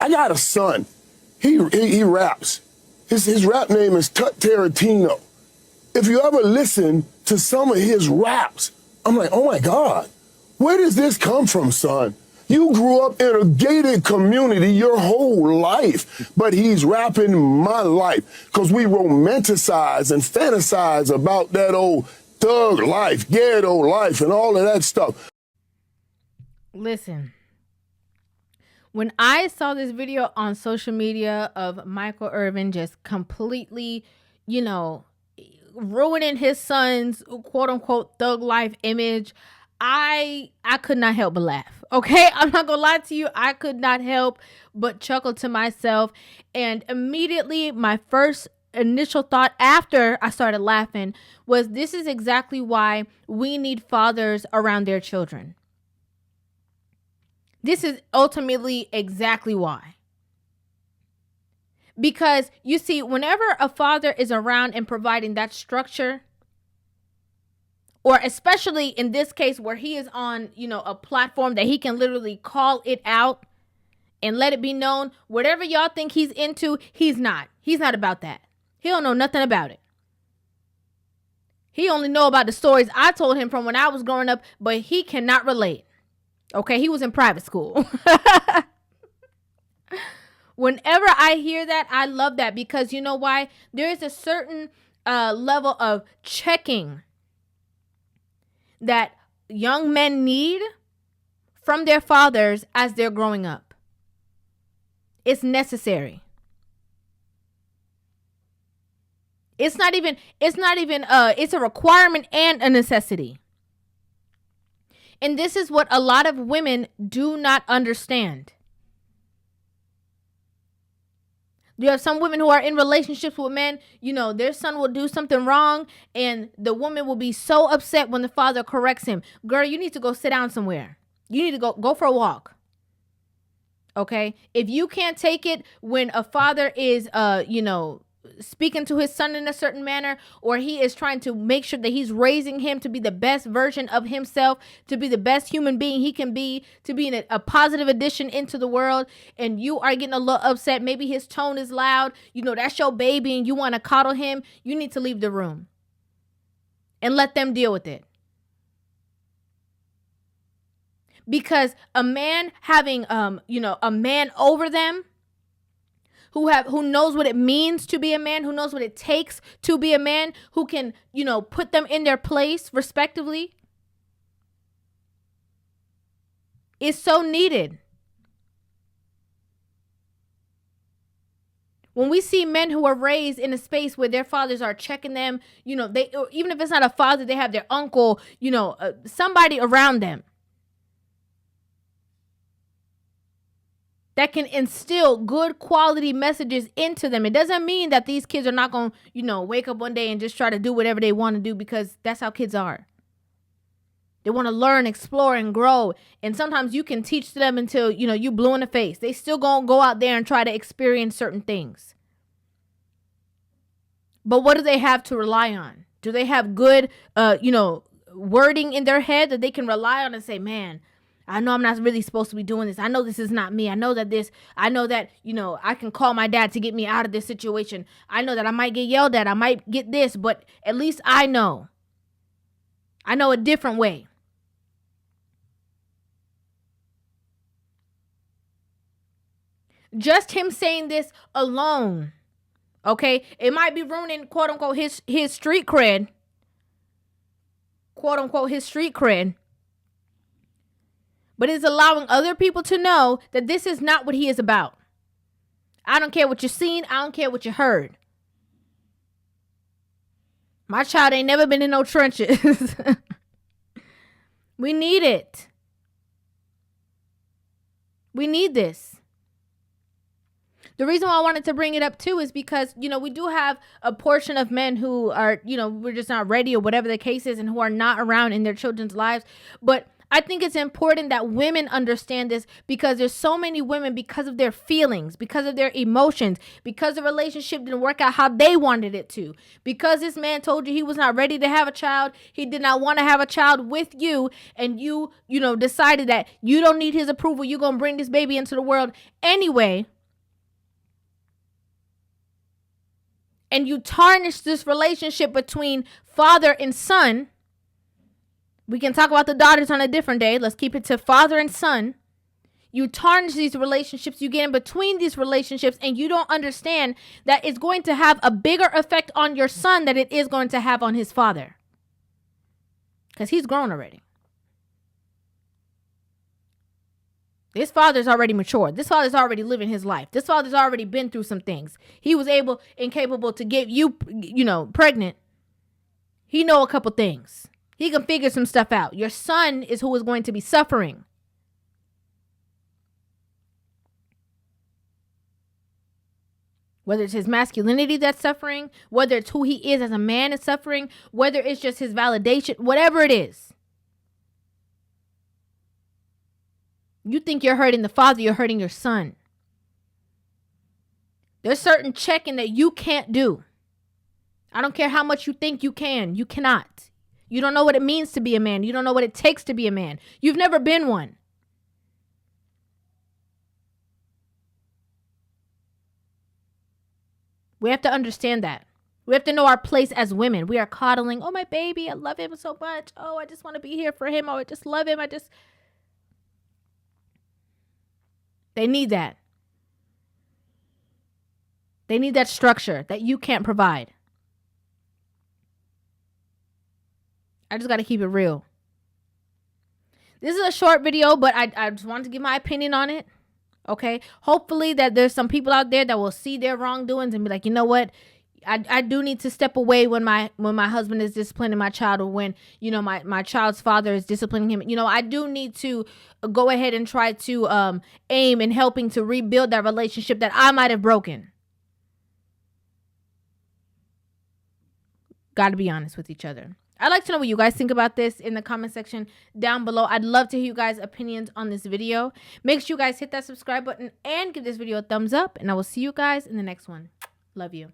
I got a son. He raps. His rap name is Tut Tarantino. If you ever listen to some of his raps, I'm like, oh my God, where does this come from, son? You grew up in a gated community your whole life, but he's rapping my life because we romanticize and fantasize about that old thug life, ghetto life, and all of that stuff. Listen, when I saw this video on social media of Michael Irvin just completely, ruining his son's quote unquote thug life image, I could not help but laugh. Okay, I'm not gonna lie to you. I could not help but chuckle to myself. And immediately my first initial thought after I started laughing was, this is exactly why we need fathers around their children. This is ultimately exactly why. Because you see, whenever a father is around and providing that structure, or especially in this case where he is on, a platform that he can literally call it out and let it be known, whatever y'all think he's into, he's not. He's not about that. He don't know nothing about it. He only know about the stories I told him from when I was growing up, but he cannot relate. Okay, he was in private school. Whenever I hear that, I love that, because you know why? There is a certain level of checking that young men need from their fathers as they're growing up. It's necessary. It's a requirement and a necessity. And this is what a lot of women do not understand. You have some women who are in relationships with men, their son will do something wrong and the woman will be so upset when the father corrects him. Girl, you need to go sit down somewhere. You need to go for a walk. Okay? If you can't take it when a father is, speaking to his son in a certain manner, or he is trying to make sure that he's raising him to be the best version of himself, to be the best human being he can be, to be a positive addition into the world, and you are getting a little upset, maybe his tone is loud, that's your baby and you want to coddle him, you need to leave the room and let them deal with it. Because a man having, a man over them, who knows what it means to be a man, who knows what it takes to be a man, who can, put them in their place respectively, is so needed. When we see men who are raised in a space where their fathers are checking them, they, even if it's not a father, they have their uncle, somebody around them that can instill good quality messages into them. It doesn't mean that these kids are not going to, wake up one day and just try to do whatever they want to do, because that's how kids are. They want to learn, explore, and grow. And sometimes you can teach them until, you blue in the face. They still going to go out there and try to experience certain things. But what do they have to rely on? Do they have good, wording in their head that they can rely on and say, man, I know I'm not really supposed to be doing this. I know this is not me. I know that I can call my dad to get me out of this situation. I know that I might get yelled at. I might get this, but at least I know a different way. Just him saying this alone, okay, it might be ruining, quote unquote, his street cred, quote unquote, his street cred. But it's allowing other people to know that this is not what he is about. I don't care what you've seen. I don't care what you heard. My child ain't never been in no trenches. We need it. We need this. The reason why I wanted to bring it up too is because, we do have a portion of men who are, we're just not ready or whatever the case is, and who are not around in their children's lives. But I think it's important that women understand this, because there's so many women, because of their feelings, because of their emotions, because the relationship didn't work out how they wanted it to, because this man told you he was not ready to have a child, he did not want to have a child with you, and you decided that you don't need his approval, you're going to bring this baby into the world anyway. and you tarnish this relationship between father and son. We can talk about the daughters on a different day. Let's keep it to father and son. You tarnish these relationships. You get in between these relationships, and you don't understand that it's going to have a bigger effect on your son than it is going to have on his father. Because he's grown already. This father's already matured. This father's already living his life. This father's already been through some things. He was able and capable to get you, pregnant. He know a couple things. He can figure some stuff out. Your son is who is going to be suffering. Whether it's his masculinity that's suffering, whether it's who he is as a man is suffering, whether it's just his validation, whatever it is. You think you're hurting the father, you're hurting your son. There's certain checking that you can't do. I don't care how much you think you can. You cannot. You don't know what it means to be a man. You don't know what it takes to be a man. You've never been one. We have to understand that. We have to know our place as women. We are coddling. Oh, my baby, I love him so much. Oh, I just want to be here for him. Oh, I just love him. They need that. They need that structure that you can't provide. I just got to keep it real. This is a short video, but I just wanted to give my opinion on it. Okay. Hopefully that there's some people out there that will see their wrongdoings and be like, you know what? I do need to step away when my husband is disciplining my child, or when, my child's father is disciplining him. I do need to go ahead and try to aim in helping to rebuild that relationship that I might have broken. Got to be honest with each other. I'd like to know what you guys think about this in the comment section down below. I'd love to hear you guys' opinions on this video. Make sure you guys hit that subscribe button and give this video a thumbs up. And I will see you guys in the next one. Love you.